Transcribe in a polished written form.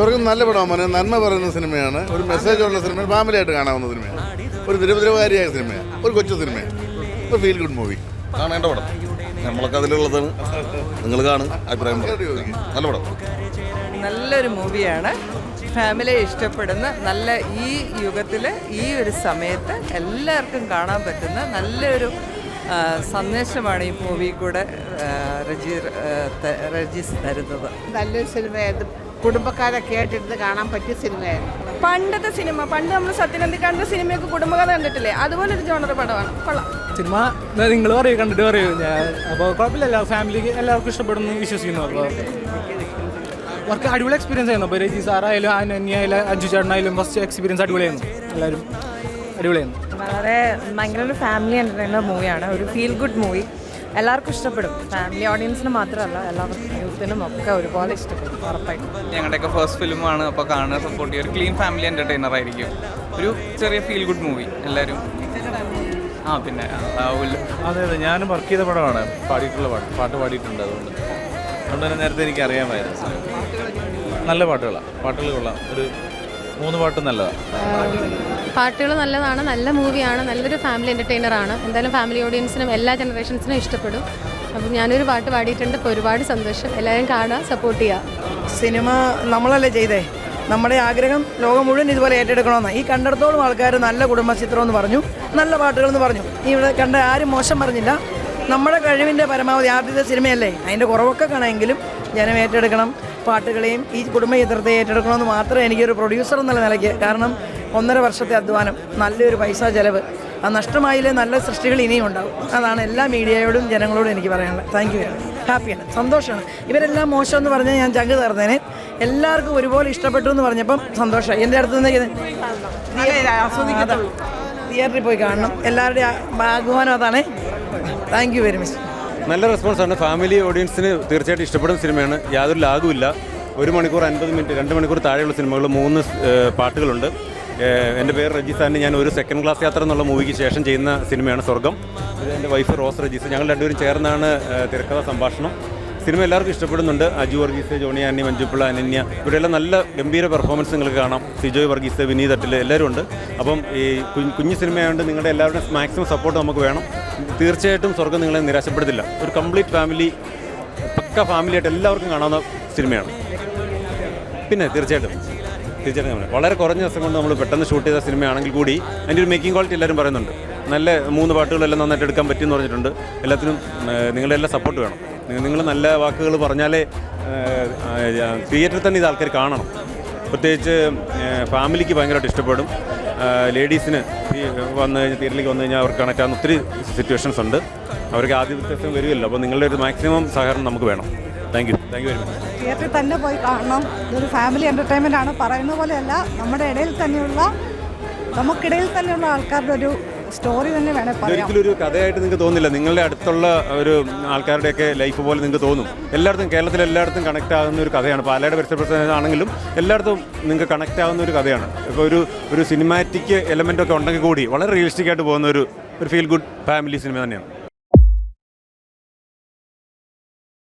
സ്വർഗം നല്ല പടമാണ്, നന്മ പറയുന്ന സിനിമയാണ്, ഒരു മെസ്സേജ് ഉള്ള സിനിമ, ഫാമിലി ആയിട്ട് കാണാവുന്ന സിനിമയാണ്, ഒരു നിരവധികാരിയായ സിനിമയാണ്, ഒരു കൊച്ചു സിനിമയാണ്, ഒരു ഫീൽ ഗുഡ് മൂവി. കാണേണ്ട പടം, നമ്മളൊക്കെ അതിലുള്ളതാണ്. നിങ്ങൾ കാണും, അഭിപ്രായം നല്ല പടം. നല്ലൊരു മൂവിയാണ്, ഫാമിലിയെ ഇഷ്ടപ്പെടുന്ന, നല്ല ഈ യുഗത്തിൽ ഈ ഒരു സമയത്ത് എല്ലാവർക്കും കാണാൻ പറ്റുന്ന നല്ലൊരു സന്ദേശമാണ് ഈ മൂവി കൂടെ രജീസ് തരുന്നത്. നല്ലൊരു സിനിമയായിരുന്നു, കുടുംബക്കാരൊക്കെ ആയിട്ടിരുന്ന് കാണാൻ പറ്റിയ സിനിമയായിരുന്നു. പണ്ടത്തെ സിനിമ, പണ്ട് നമ്മൾ സത്യനന്ദിക്കാരൻ്റെ സിനിമയൊക്കെ കുടുംബകഥ കണ്ടിട്ടില്ലേ, അതുപോലൊരു ജോണർ പടമാണ്. കൊള്ളാം സിനിമ. നിങ്ങൾ പറയൂ, കണ്ടിട്ട് പറയൂ. ഞാൻ അപ്പോൾ കുഴപ്പമില്ല, ഫാമിലിക്ക് എല്ലാവർക്കും ഇഷ്ടപ്പെടുന്നു വിശ്വസിക്കുന്നു. അപ്പോൾ അവർക്ക് അടിപൊളി എക്സ്പീരിയൻസ് ആയിരുന്നു. അപ്പോൾ രജി സാറായാലും അനന്യായാലും അഞ്ജു ചേട്ടനായാലും ഫസ്റ്റ് എക്സ്പീരിയൻസ് അടിപൊളിയായിരുന്നു. എല്ലാവരും അടിപൊളിയായിരുന്നു. വളരെ ഭയങ്കര ഒരു ഫാമിലി എൻ്റർടൈനർ മൂവിയാണ്, ഒരു ഫീൽ ഗുഡ് മൂവി. എല്ലാവർക്കും ഇഷ്ടപ്പെടും, ഫാമിലി ഓഡിയൻസിന് മാത്രമല്ല എല്ലാവർക്കും യൂത്തിനും ഒക്കെ ഒരുപോലെ ഇഷ്ടപ്പെടും ഉറപ്പായിട്ടും. ഞങ്ങളുടെയൊക്കെ ഫസ്റ്റ് ഫിലിമാണ്, അപ്പോൾ കാണുക, സപ്പോർട്ട് ചെയ്യുക. ഒരു ക്ലീൻ ഫാമിലി എൻ്റർടൈനർ ആയിരിക്കും, ഒരു ചെറിയ ഫീൽ ഗുഡ് മൂവി. എല്ലാവരും പിന്നെ അതെ ഞാനും വർക്ക് ചെയ്ത പടമാണ്, പാടിയിട്ടുള്ള പാട്ട് പാടിയിട്ടുണ്ട്. അതുകൊണ്ട് തന്നെ നേരത്തെ എനിക്ക് അറിയാമായിരുന്നു. നല്ല പാട്ടുകൾ കൊള്ളാം. ഒരു 3 പാട്ട് നല്ലതാണ്. പാട്ടുകൾ നല്ലതാണ്, നല്ല മൂവിയാണ്, നല്ലൊരു ഫാമിലി എൻ്റർടൈനറാണ്. എന്തായാലും ഫാമിലി ഓഡിയൻസിനും എല്ലാ ജനറേഷൻസിനും ഇഷ്ടപ്പെടും. അപ്പം ഞാനൊരു പാട്ട് പാടിയിട്ടുണ്ട്, ഇപ്പോൾ ഒരുപാട് സന്തോഷം. എല്ലാവരും കാണുക, സപ്പോർട്ട് ചെയ്യുക. സിനിമ നമ്മളല്ലേ ചെയ്തേ, നമ്മുടെ ആഗ്രഹം ലോകം മുഴുവൻ ഇതുപോലെ ഏറ്റെടുക്കണമെന്നാണ്. ഈ കണ്ടിടത്തോളം ആൾക്കാർ നല്ല കുടുംബചിത്രം എന്ന് പറഞ്ഞു, നല്ല പാട്ടുകളെന്ന് പറഞ്ഞു. ഇവിടെ കണ്ട ആരും മോശം പറഞ്ഞില്ല. നമ്മുടെ കഴിവിൻ്റെ പരമാവധി ആദ്യത്തെ സിനിമയല്ലേ, അതിൻ്റെ കുറവൊക്കെ കാണാമെങ്കിലും ജനം ഏറ്റെടുക്കണം. പാട്ടുകളെയും ഈ കുടുംബചിത്രത്തെ ഏറ്റെടുക്കണമെന്ന് മാത്രമേ എനിക്കൊരു പ്രൊഡ്യൂസർ എന്നുള്ള നിലയ്ക്ക്, കാരണം 1.5 വർഷത്തെ അധ്വാനം, നല്ലൊരു പൈസ ചിലവ്, ആ നഷ്ടമായില്ലേ നല്ല സൃഷ്ടികൾ ഇനിയും ഉണ്ടാവും. അതാണ് എല്ലാ മീഡിയയോടും ജനങ്ങളോടും എനിക്ക് പറയാനുള്ളത്. Thank you. ഹാപ്പിയാണ്, സന്തോഷമാണ്. ഇവരെല്ലാം മോശം എന്ന് പറഞ്ഞാൽ ഞാൻ ചങ്ക് തീർന്നേനെ. എല്ലാവർക്കും ഒരുപോലെ ഇഷ്ടപ്പെട്ടു എന്ന് പറഞ്ഞപ്പം സന്തോഷമായി. എൻ്റെ അടുത്ത് നിന്ന് തിയേറ്ററിൽ പോയി കാണണം, എല്ലാവരുടെയും ആഹ്വാനം അതാണ്. Thank you very much. നല്ല റെസ്പോൺസാണ്, ഫാമിലി ഓഡിയൻസിന് തീർച്ചയായിട്ടും ഇഷ്ടപ്പെടുന്ന സിനിമയാണ്. യാതൊരു ലാഗുമില്ല. 1 മണിക്കൂർ 50 മിനിറ്റ്, 2 മണിക്കൂർ താഴെയുള്ള സിനിമകൾ, 3 പാട്ടുകളുണ്ട്. എൻ്റെ പേര് റജീസാണ്. ഞാൻ ഒരു സെക്കൻഡ് ക്ലാസ് യാത്ര എന്നുള്ള മൂവിക്ക് ശേഷം ചെയ്യുന്ന സിനിമയാണ് സ്വർഗം. ഇത് എൻ്റെ വൈഫ് റോസ് റജീസ്. ഞങ്ങൾ രണ്ടുപേരും ചേർന്നാണ് തിരക്കഥ സംഭാഷണം. സിനിമ എല്ലാവർക്കും ഇഷ്ടപ്പെടുന്നുണ്ട്. അജു വർഗീസ്, ജോണി ആന്നി, മഞ്ജുപ്പിള്ള, അനന്യ, ഇവിടെയെല്ലാം നല്ല ഗംഭീര പെർഫോമൻസ് നിങ്ങൾക്ക് കാണാം. സിജോയ് വർഗീസ്, വിനീത് അട്ടിൽ, എല്ലാവരും ഉണ്ട്. അപ്പം ഈ കുഞ്ഞു സിനിമയായതുകൊണ്ട് നിങ്ങളുടെ എല്ലാവരുടെയും മാക്സിമം സപ്പോർട്ട് നമുക്ക് വേണം. തീർച്ചയായിട്ടും സ്വർഗ്ഗം നിങ്ങളെ നിരാശപ്പെടുത്തില്ല. ഒരു കംപ്ലീറ്റ് ഫാമിലി, പക്ക ഫാമിലിയായിട്ട് എല്ലാവർക്കും കാണാവുന്ന സിനിമയാണ്. പിന്നെ തീർച്ചയായിട്ടും വളരെ കുറഞ്ഞ ദിവസം കൊണ്ട് നമ്മൾ പെട്ടെന്ന് ഷൂട്ട് ചെയ്ത സിനിമയാണെങ്കിൽ കൂടി അതിൻ്റെ ഒരു മേക്കിംഗ് ക്വാളിറ്റി എല്ലാവരും പറയുന്നുണ്ട്. നല്ല 3 പാട്ടുകളെല്ലാം നന്നായിട്ട് എടുക്കാൻ പറ്റുമെന്ന് പറഞ്ഞിട്ടുണ്ട്. എല്ലാത്തിനും നിങ്ങളുടെ എല്ലാ സപ്പോർട്ട് വേണം. നിങ്ങൾ നല്ല വാക്കുകൾ പറഞ്ഞാലേ തിയേറ്ററിൽ തന്നെ ഇത് ആൾക്കാർ കാണണം. പ്രത്യേകിച്ച് ഫാമിലിക്ക് ഭയങ്കരമായിട്ട് ഇഷ്ടപ്പെടും. ലേഡീസിന് വന്നു കഴിഞ്ഞാൽ തിയേറ്ററിലേക്ക് വന്നു കഴിഞ്ഞാൽ അവർക്ക് കണക്ട് ആകുന്ന ഒത്തിരി സിറ്റുവേഷൻസ് ഉണ്ട്. അവർക്ക് ആദ്യത്തെ ദിവസം വരുമല്ലോ. അപ്പോൾ നിങ്ങളുടെ ഒരു മാക്സിമം സഹകരണം നമുക്ക് വേണം. Thank you very much. തിയേറ്ററിൽ തന്നെ പോയി കാണണം. ഇതൊരു ഫാമിലി എൻ്റർടൈൻമെൻ്റ് ആണ്. പറയുന്ന പോലെയല്ല, നമ്മുടെ നമുക്കിടയിൽ തന്നെയുള്ള ആൾക്കാരുടെ ഒരു സ്റ്റോറി തന്നെ വേണേൽ പറയാം. ഒരിക്കലും ഒരു കഥയായിട്ട് നിങ്ങൾക്ക് തോന്നില്ല. നിങ്ങളുടെ അടുത്തുള്ള ഒരു ആൾക്കാരുടെയൊക്കെ ലൈഫ് പോലെ നിങ്ങൾക്ക് തോന്നും. എല്ലായിടത്തും, കേരളത്തിൽ എല്ലായിടത്തും കണക്ട് ആകുന്ന ഒരു കഥയാണ്. പാലയുടെ പരിസരപ്രദേശമാണെങ്കിലും എല്ലായിടത്തും നിങ്ങൾക്ക് കണക്ട് ആകുന്ന ഒരു കഥയാണ്. ഇപ്പോൾ ഒരു സിനിമാറ്റിക് എലമെൻ്റ് ഒക്കെ ഉണ്ടെങ്കിൽ കൂടി വളരെ റിയലിസ്റ്റിക് ആയിട്ട് പോകുന്ന ഒരു ഫീൽ ഗുഡ് ഫാമിലി സിനിമ തന്നെയാണ്.